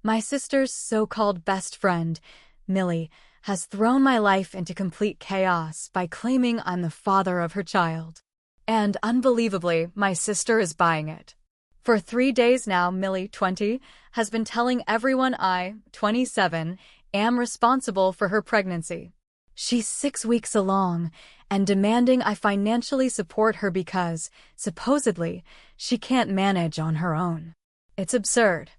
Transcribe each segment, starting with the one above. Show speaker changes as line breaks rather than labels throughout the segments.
My sister's so-called best friend, Millie, has thrown my life into complete chaos by claiming I'm the father of her child. And unbelievably, my sister is buying it. For 3 days now, Millie, 20, has been telling everyone I, 27, am responsible for her pregnancy. She's 6 weeks along and demanding I financially support her because, supposedly, she can't manage on her own. It's absurd.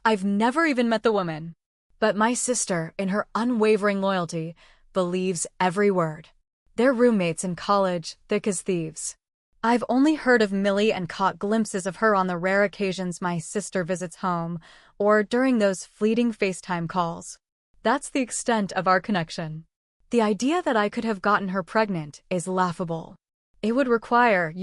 I've never even met the woman. But my sister, in her unwavering loyalty, believes every word. They're roommates in college, thick as thieves. I've only heard of Millie and caught glimpses of her on the rare occasions my sister visits home or during those fleeting FaceTime calls. That's the extent of our connection. The idea that I could have gotten her pregnant is laughable. It would require,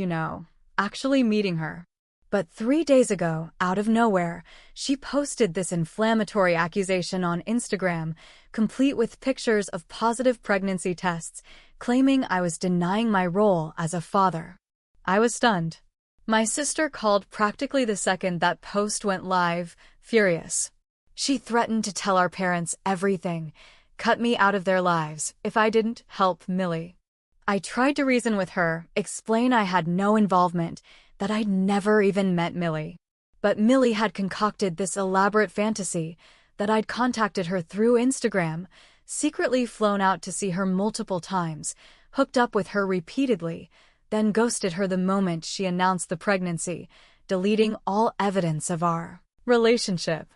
actually meeting her. But 3 days ago, out of nowhere, she posted this inflammatory accusation on Instagram, complete with pictures of positive pregnancy tests, claiming I was denying my role as a father. I was stunned. My sister called practically the second that post went live, furious. She threatened to tell our parents everything, cut me out of their lives if I didn't help Millie. I tried to reason with her, explain I had no involvement, that I'd never even met Millie. But Millie had concocted this elaborate fantasy that I'd contacted her through Instagram, secretly flown out to see her multiple times, hooked up with her repeatedly, then ghosted her the moment she announced the pregnancy, deleting all evidence of our relationship.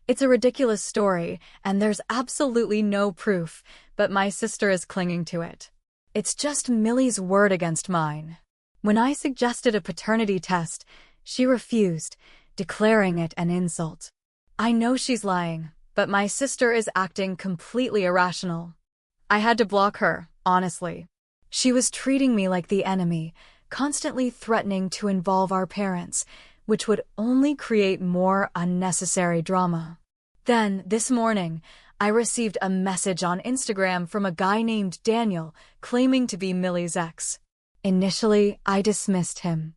It's a ridiculous story, and there's absolutely no proof, but my sister is clinging to it. It's just Millie's word against mine. When I suggested a paternity test, she refused, declaring it an insult. I know she's lying, but my sister is acting completely irrational. I had to block her, honestly. She was treating me like the enemy, constantly threatening to involve our parents, which would only create more unnecessary drama. Then, this morning, I received a message on Instagram from a guy named Daniel, claiming to be Millie's ex. Initially, I dismissed him.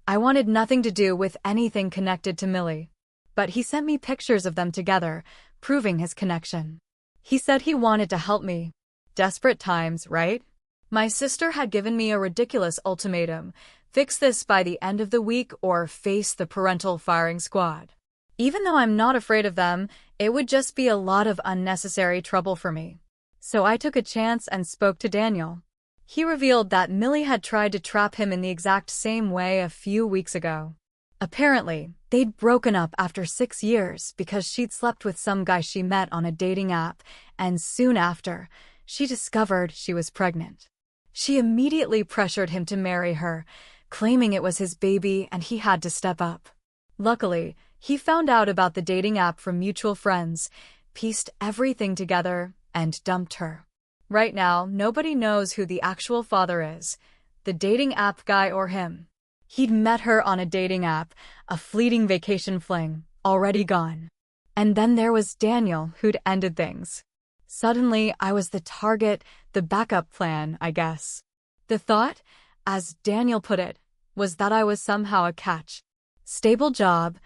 I wanted nothing to do with anything connected to Millie. But he sent me pictures of them together, proving his connection. He said he wanted to help me. Desperate times, right? My sister had given me a ridiculous ultimatum: fix this by the end of the week or face the parental firing squad. Even though I'm not afraid of them, it would just be a lot of unnecessary trouble for me. So I took a chance and spoke to Daniel. He revealed that Millie had tried to trap him in the exact same way a few weeks ago. Apparently, they'd broken up after 6 years because she'd slept with some guy she met on a dating app, and soon after, she discovered she was pregnant. She immediately pressured him to marry her, claiming it was his baby and he had to step up. Luckily, he found out about the dating app from mutual friends, pieced everything together, and dumped her. Right now, nobody knows who the actual father is, the dating app guy or him. He'd met her on a dating app, a fleeting vacation fling, already gone. And then there was Daniel, who'd ended things. Suddenly, I was the target, the backup plan, I guess. The thought, as Daniel put it, was that I was somehow a catch. Stable job,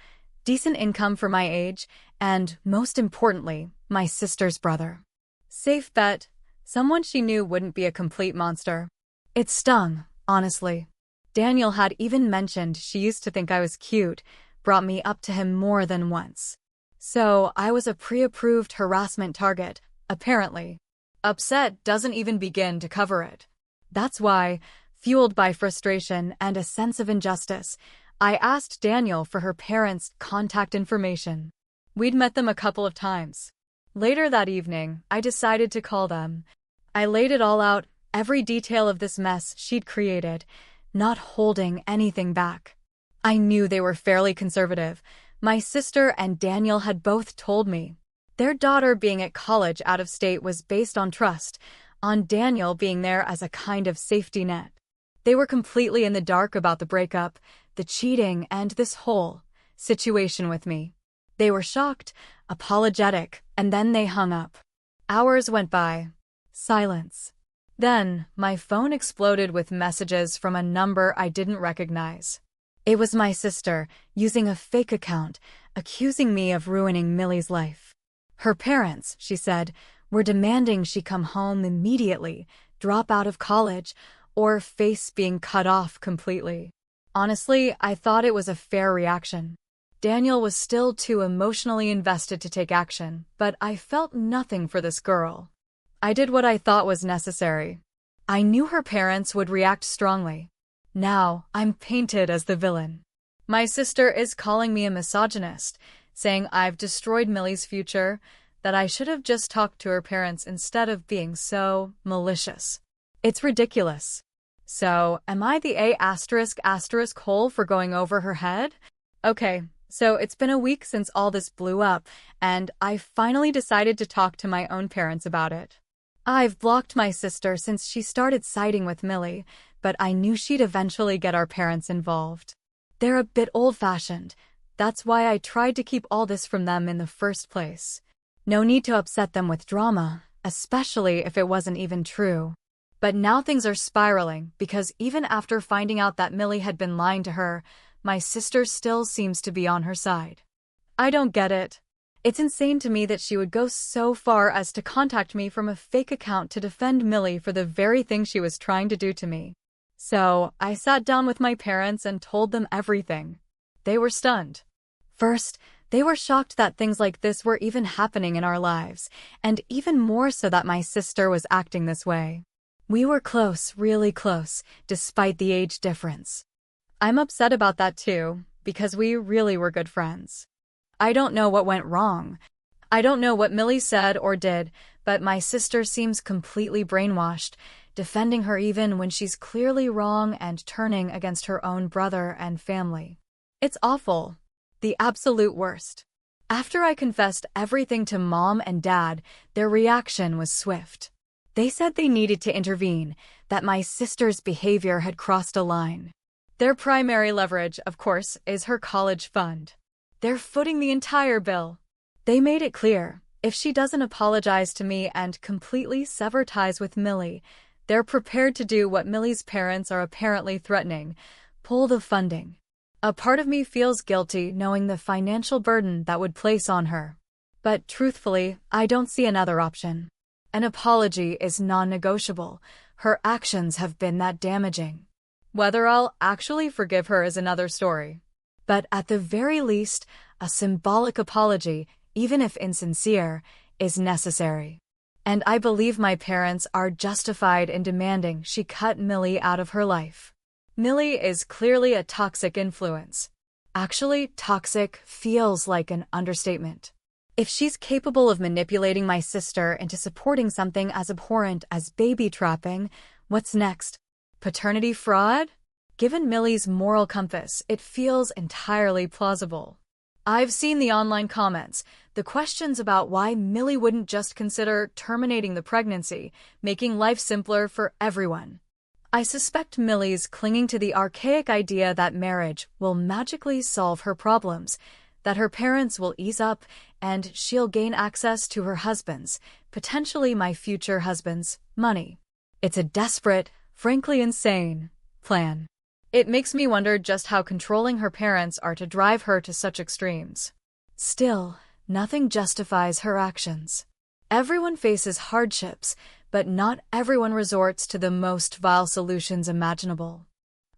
decent income for my age, and, most importantly, my sister's brother. Safe bet, someone she knew wouldn't be a complete monster. It stung, honestly. Daniel had even mentioned she used to think I was cute, brought me up to him more than once. So I was a pre-approved harassment target, apparently. Upset doesn't even begin to cover it. That's why, fueled by frustration and a sense of injustice, I asked Daniel for her parents' contact information. We'd met them a couple of times. Later that evening, I decided to call them. I laid it all out, every detail of this mess she'd created, not holding anything back. I knew they were fairly conservative. My sister and Daniel had both told me. Their daughter being at college out of state was based on trust, on Daniel being there as a kind of safety net. They were completely in the dark about the breakup, the cheating, and this whole situation with me. They were shocked, apologetic, and then they hung up. Hours went by. Silence. Then, my phone exploded with messages from a number I didn't recognize. It was my sister, using a fake account, accusing me of ruining Millie's life. Her parents, she said, were demanding she come home immediately, drop out of college, or face being cut off completely. Honestly, I thought it was a fair reaction. Daniel was still too emotionally invested to take action, but I felt nothing for this girl. I did what I thought was necessary. I knew her parents would react strongly. Now, I'm painted as the villain. My sister is calling me a misogynist, saying I've destroyed Millie's future, that I should have just talked to her parents instead of being so malicious. It's ridiculous. So, am I the A*** hole for going over her head? Okay, so it's been a week since all this blew up, and I finally decided to talk to my own parents about it. I've blocked my sister since she started siding with Millie, but I knew she'd eventually get our parents involved. They're a bit old-fashioned. That's why I tried to keep all this from them in the first place. No need to upset them with drama, especially if it wasn't even true. But now things are spiraling because even after finding out that Millie had been lying to her, my sister still seems to be on her side. I don't get it. It's insane to me that she would go so far as to contact me from a fake account to defend Millie for the very thing she was trying to do to me. So, I sat down with my parents and told them everything. They were stunned. First, they were shocked that things like this were even happening in our lives, and even more so that my sister was acting this way. We were close, really close, despite the age difference. I'm upset about that too, because we really were good friends. I don't know what went wrong. I don't know what Millie said or did, but my sister seems completely brainwashed, defending her even when she's clearly wrong and turning against her own brother and family. It's awful. The absolute worst. After I confessed everything to Mom and Dad, their reaction was swift. They said they needed to intervene, that my sister's behavior had crossed a line. Their primary leverage, of course, is her college fund. They're footing the entire bill. They made it clear, if she doesn't apologize to me and completely sever ties with Millie, they're prepared to do what Millie's parents are apparently threatening, pull the funding. A part of me feels guilty knowing the financial burden that would place on her. But truthfully, I don't see another option. An apology is non-negotiable. Her actions have been that damaging. Whether I'll actually forgive her is another story. But at the very least, a symbolic apology, even if insincere, is necessary. And I believe my parents are justified in demanding she cut Millie out of her life. Millie is clearly a toxic influence. Actually, toxic feels like an understatement. If she's capable of manipulating my sister into supporting something as abhorrent as baby trapping, what's next? Paternity fraud? Given Millie's moral compass, it feels entirely plausible. I've seen the online comments, the questions about why Millie wouldn't just consider terminating the pregnancy, making life simpler for everyone. I suspect Millie's clinging to the archaic idea that marriage will magically solve her problems, that her parents will ease up and she'll gain access to her husband's, potentially my future husband's, money. It's a desperate, frankly insane, plan. It makes me wonder just how controlling her parents are to drive her to such extremes. Still, nothing justifies her actions. Everyone faces hardships, but not everyone resorts to the most vile solutions imaginable.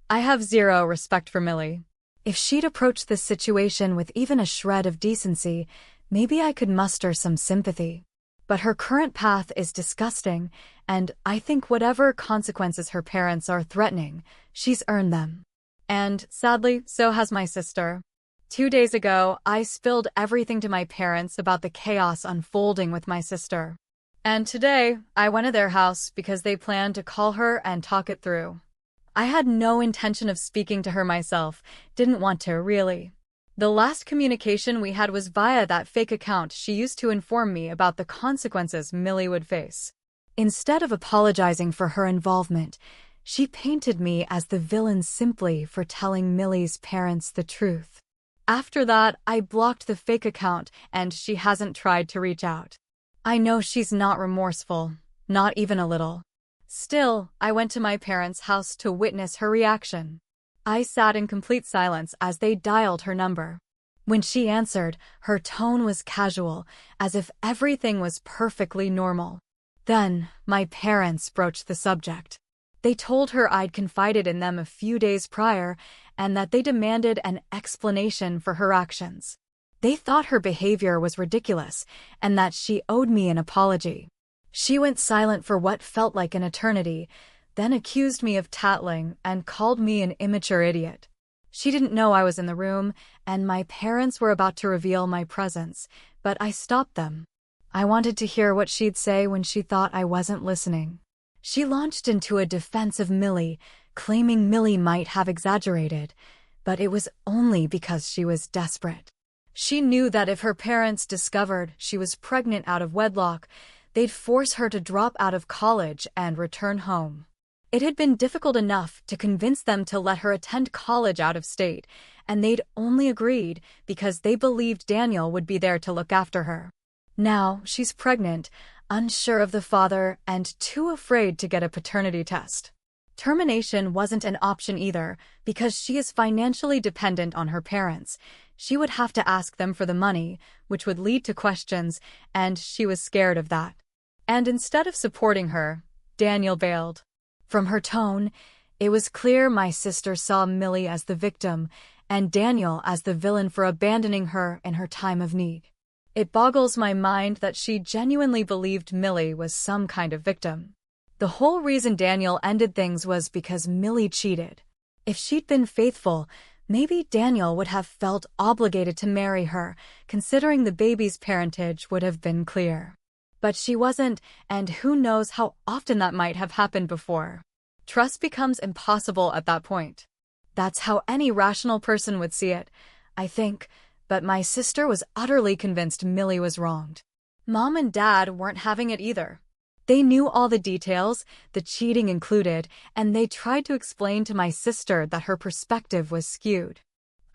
I have zero respect for Millie. If she'd approached this situation with even a shred of decency, maybe I could muster some sympathy. But her current path is disgusting, and I think whatever consequences her parents are threatening, she's earned them. And, sadly, so has my sister. 2 days ago, I spilled everything to my parents about the chaos unfolding with my sister. And today, I went to their house because they planned to call her and talk it through. I had no intention of speaking to her myself, didn't want to, really. The last communication we had was via that fake account she used to inform me about the consequences Millie would face. Instead of apologizing for her involvement, she painted me as the villain simply for telling Millie's parents the truth. After that, I blocked the fake account and she hasn't tried to reach out. I know she's not remorseful, not even a little. Still, I went to my parents' house to witness her reaction. I sat in complete silence as they dialed her number. When she answered, her tone was casual, as if everything was perfectly normal. Then, my parents broached the subject. They told her I'd confided in them a few days prior and that they demanded an explanation for her actions. They thought her behavior was ridiculous and that she owed me an apology. She went silent for what felt like an eternity, then accused me of tattling and called me an immature idiot. She didn't know I was in the room, and my parents were about to reveal my presence, but I stopped them. I wanted to hear what she'd say when she thought I wasn't listening. She launched into a defense of Millie, claiming Millie might have exaggerated, but it was only because she was desperate. She knew that if her parents discovered she was pregnant out of wedlock, they'd force her to drop out of college and return home. It had been difficult enough to convince them to let her attend college out of state, and they'd only agreed because they believed Daniel would be there to look after her. Now she's pregnant, unsure of the father, and too afraid to get a paternity test. Termination wasn't an option either, because she is financially dependent on her parents. She would have to ask them for the money, which would lead to questions, and she was scared of that. And instead of supporting her, Daniel bailed. From her tone, it was clear my sister saw Millie as the victim and Daniel as the villain for abandoning her in her time of need. It boggles my mind that she genuinely believed Millie was some kind of victim. The whole reason Daniel ended things was because Millie cheated. If she'd been faithful, maybe Daniel would have felt obligated to marry her, considering the baby's parentage would have been clear. But she wasn't, and who knows how often that might have happened before. Trust becomes impossible at that point. That's how any rational person would see it, I think, but my sister was utterly convinced Millie was wronged. Mom and Dad weren't having it either. They knew all the details, the cheating included, and they tried to explain to my sister that her perspective was skewed.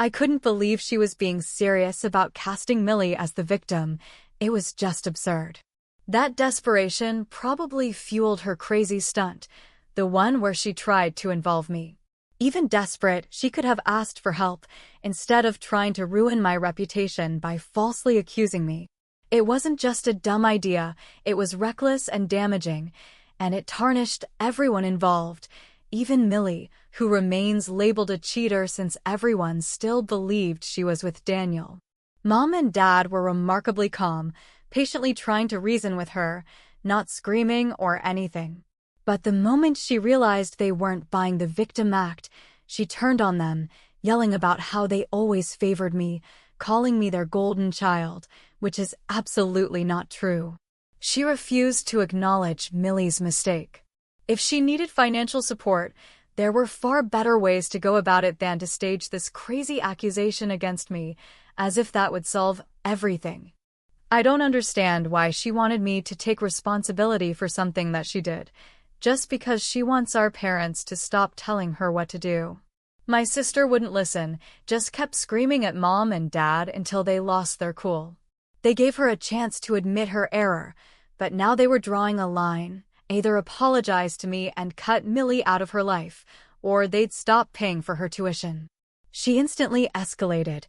I couldn't believe she was being serious about casting Millie as the victim. It was just absurd. That desperation probably fueled her crazy stunt, the one where she tried to involve me. Even desperate, she could have asked for help, instead of trying to ruin my reputation by falsely accusing me. It wasn't just a dumb idea, it was reckless and damaging, and it tarnished everyone involved, even Millie, who remains labeled a cheater since everyone still believed she was with Daniel. Mom and Dad were remarkably calm, patiently trying to reason with her, not screaming or anything. But the moment she realized they weren't buying the victim act, she turned on them, yelling about how they always favored me, calling me their golden child, which is absolutely not true. She refused to acknowledge Millie's mistake. If she needed financial support, there were far better ways to go about it than to stage this crazy accusation against me, as if that would solve everything. I don't understand why she wanted me to take responsibility for something that she did, just because she wants our parents to stop telling her what to do. My sister wouldn't listen, just kept screaming at Mom and Dad until they lost their cool. They gave her a chance to admit her error, but now they were drawing a line. Either apologize to me and cut Millie out of her life, or they'd stop paying for her tuition. She instantly escalated,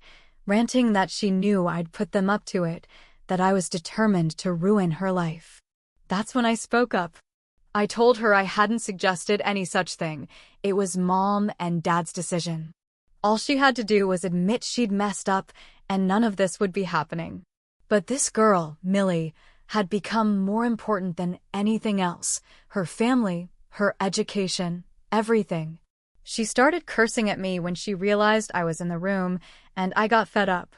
ranting that she knew I'd put them up to it, that I was determined to ruin her life. That's when I spoke up. I told her I hadn't suggested any such thing. It was Mom and Dad's decision. All she had to do was admit she'd messed up, and none of this would be happening. But this girl, Millie, had become more important than anything else. Her family, her education, everything. She started cursing at me when she realized I was in the room, and I got fed up.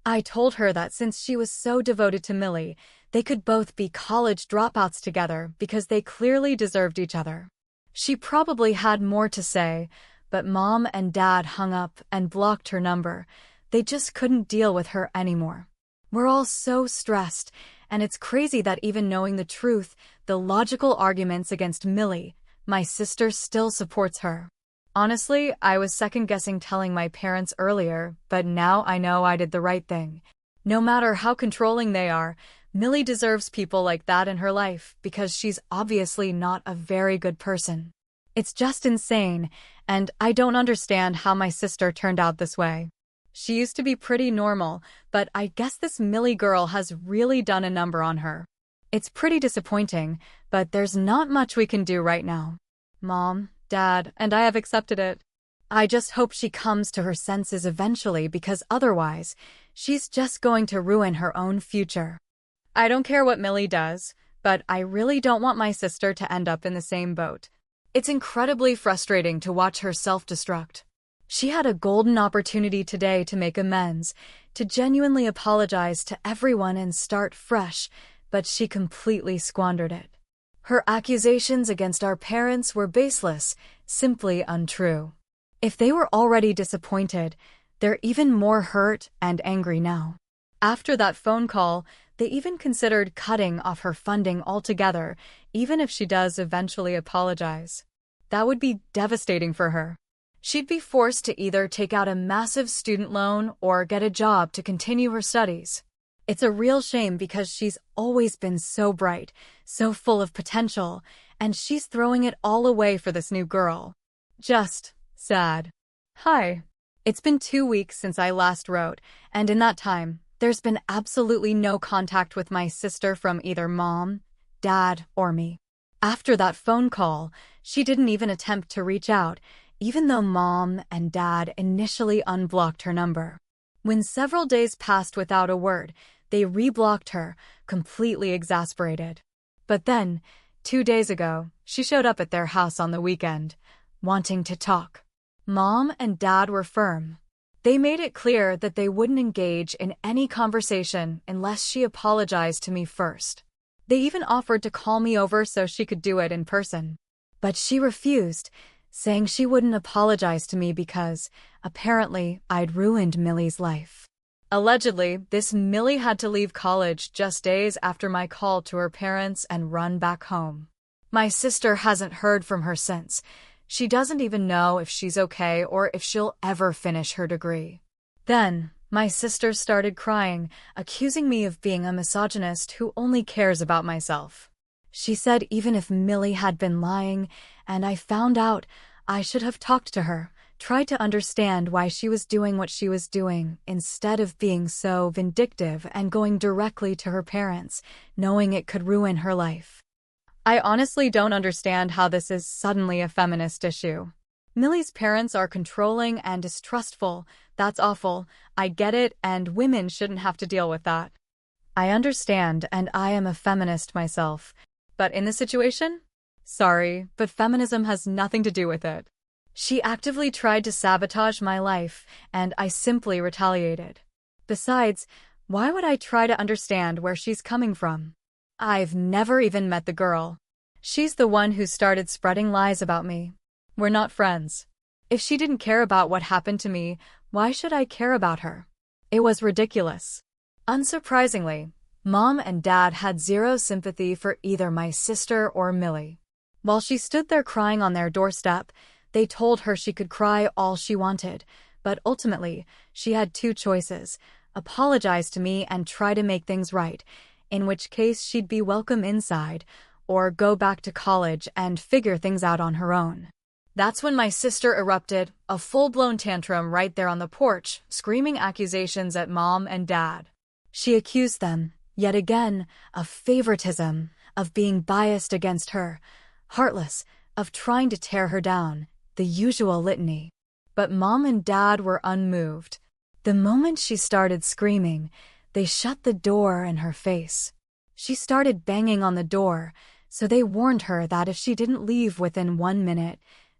I told her that since she was so devoted to Millie, they could both be college dropouts together because they clearly deserved each other. She probably had more to say, but Mom and Dad hung up and blocked her number. They just couldn't deal with her anymore. We're all so stressed, and it's crazy that even knowing the truth, the logical arguments against Millie, my sister still supports her. Honestly, I was second-guessing telling my parents earlier, but now I know I did the right thing. No matter how controlling they are, Millie deserves people like that in her life because she's obviously not a very good person. It's just insane, and I don't understand how my sister turned out this way. She used to be pretty normal, but I guess this Millie girl has really done a number on her. It's pretty disappointing, but there's not much we can do right now. Mom, Dad, and I have accepted it. I just hope she comes to her senses eventually, because otherwise, she's just going to ruin her own future. I don't care what Millie does, but I really don't want my sister to end up in the same boat. It's incredibly frustrating to watch her self-destruct. She had a golden opportunity today to make amends, to genuinely apologize to everyone and start fresh, but she completely squandered it. Her accusations against our parents were baseless, simply untrue. If they were already disappointed, they're even more hurt and angry now. After that phone call, they even considered cutting off her funding altogether, even if she does eventually apologize. That would be devastating for her. She'd be forced to either take out a massive student loan or get a job to continue her studies. It's a real shame because she's always been so bright, so full of potential, and she's throwing it all away for this new girl. Just sad. Hi. It's been 2 weeks since I last wrote, and in that time, there's been absolutely no contact with my sister from either Mom, Dad, or me. After that phone call, she didn't even attempt to reach out, even though Mom and Dad initially unblocked her number. When several days passed without a word, they reblocked her, completely exasperated. But then, 2 days ago, she showed up at their house on the weekend, wanting to talk. Mom and Dad were firm. They made it clear that they wouldn't engage in any conversation unless she apologized to me first. They even offered to call me over so she could do it in person. But she refused, saying she wouldn't apologize to me because, apparently, I'd ruined Millie's life. Allegedly, this Millie had to leave college just days after my call to her parents and run back home. My sister hasn't heard from her since. She doesn't even know if she's okay or if she'll ever finish her degree. Then, my sister started crying, accusing me of being a misogynist who only cares about myself. She said even if Millie had been lying, and I found out, I should have talked to her, tried to understand why she was doing what she was doing, instead of being so vindictive and going directly to her parents, knowing it could ruin her life. I honestly don't understand how this is suddenly a feminist issue. Millie's parents are controlling and distrustful. That's awful. I get it, and women shouldn't have to deal with that. I understand, and I am a feminist myself. But in this situation? Sorry, but feminism has nothing to do with it. She actively tried to sabotage my life, and I simply retaliated. Besides, why would I try to understand where she's coming from? I've never even met the girl. She's the one who started spreading lies about me. We're not friends. If she didn't care about what happened to me, why should I care about her? It was ridiculous. Unsurprisingly, Mom and Dad had zero sympathy for either my sister or Millie. While she stood there crying on their doorstep, they told her she could cry all she wanted, but ultimately, she had 2 choices: apologize to me and try to make things right, in which case she'd be welcome inside, or go back to college and figure things out on her own. That's when my sister erupted, a full-blown tantrum right there on the porch, screaming accusations at Mom and Dad. She accused them, yet again, of favoritism, of being biased against her, heartless, of trying to tear her down, the usual litany. But Mom and Dad were unmoved. The moment she started screaming, they shut the door in her face. She started banging on the door, so they warned her that if she didn't leave within 1 minute,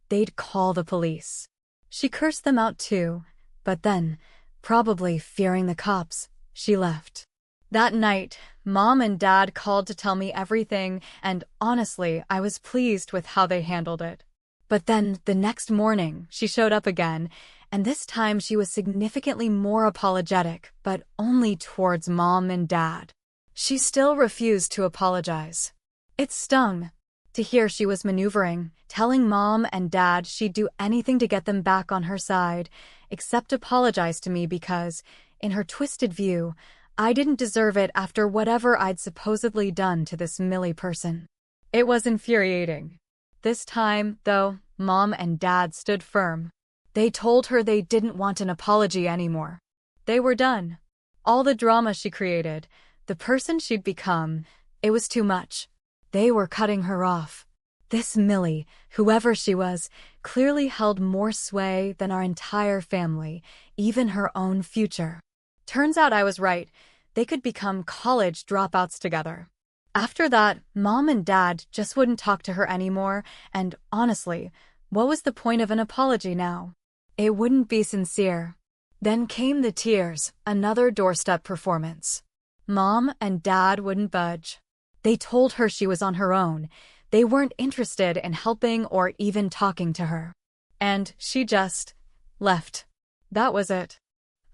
they'd call the police. She cursed them out too, but then, probably fearing the cops, she left. That night, Mom and Dad called to tell me everything, and honestly, I was pleased with how they handled it. But then, the next morning, she showed up again, and this time she was significantly more apologetic, but only towards Mom and Dad. She still refused to apologize. It stung to hear she was maneuvering, telling Mom and Dad she'd do anything to get them back on her side, except apologize to me because, in her twisted view, I didn't deserve it after whatever I'd supposedly done to this Millie person. It was infuriating. This time, though, Mom and Dad stood firm. They told her they didn't want an apology anymore. They were done. All the drama she created, the person she'd become, it was too much. They were cutting her off. This Millie, whoever she was, clearly held more sway than our entire family, even her own future. Turns out I was right. They could become college dropouts together. After that, Mom and Dad just wouldn't talk to her anymore, and honestly, what was the point of an apology now? It wouldn't be sincere. Then came the tears, another doorstep performance. Mom and Dad wouldn't budge. They told her she was on her own. They weren't interested in helping or even talking to her. And she just left. That was it.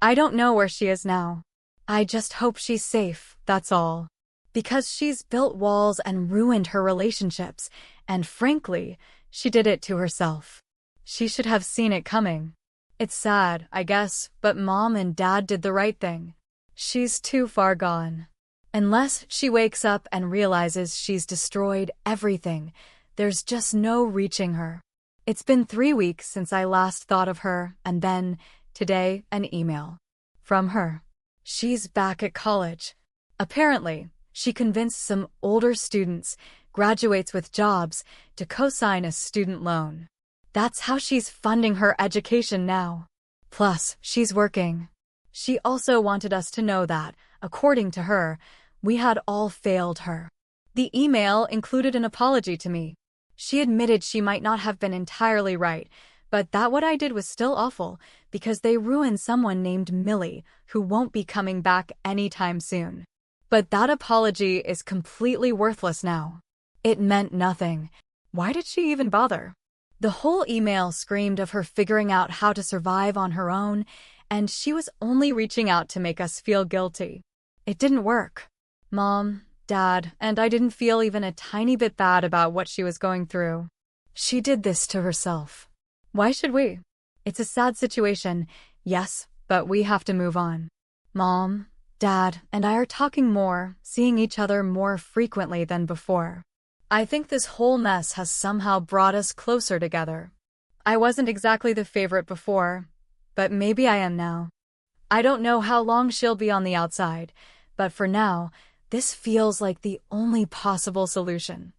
I don't know where she is now. I just hope she's safe, that's all. Because she's built walls and ruined her relationships, and frankly, she did it to herself. She should have seen it coming. It's sad, I guess, but Mom and Dad did the right thing. She's too far gone. Unless she wakes up and realizes she's destroyed everything, there's just no reaching her. It's been 3 weeks since I last thought of her, and then, today, an email. From her. She's back at college. Apparently, she convinced some older students, graduates with jobs, to co-sign a student loan. That's how she's funding her education now. Plus, she's working. She also wanted us to know that, according to her, we had all failed her. The email included an apology to me. She admitted she might not have been entirely right, but that what I did was still awful because they ruined someone named Millie who won't be coming back anytime soon. But that apology is completely worthless now. It meant nothing. Why did she even bother? The whole email screamed of her figuring out how to survive on her own, and she was only reaching out to make us feel guilty. It didn't work. Mom, Dad, and I didn't feel even a tiny bit bad about what she was going through. She did this to herself. Why should we? It's a sad situation, yes, but we have to move on. Mom, Dad, and I are talking more, seeing each other more frequently than before. I think this whole mess has somehow brought us closer together. I wasn't exactly the favorite before, but maybe I am now. I don't know how long she'll be on the outside, but for now, this feels like the only possible solution.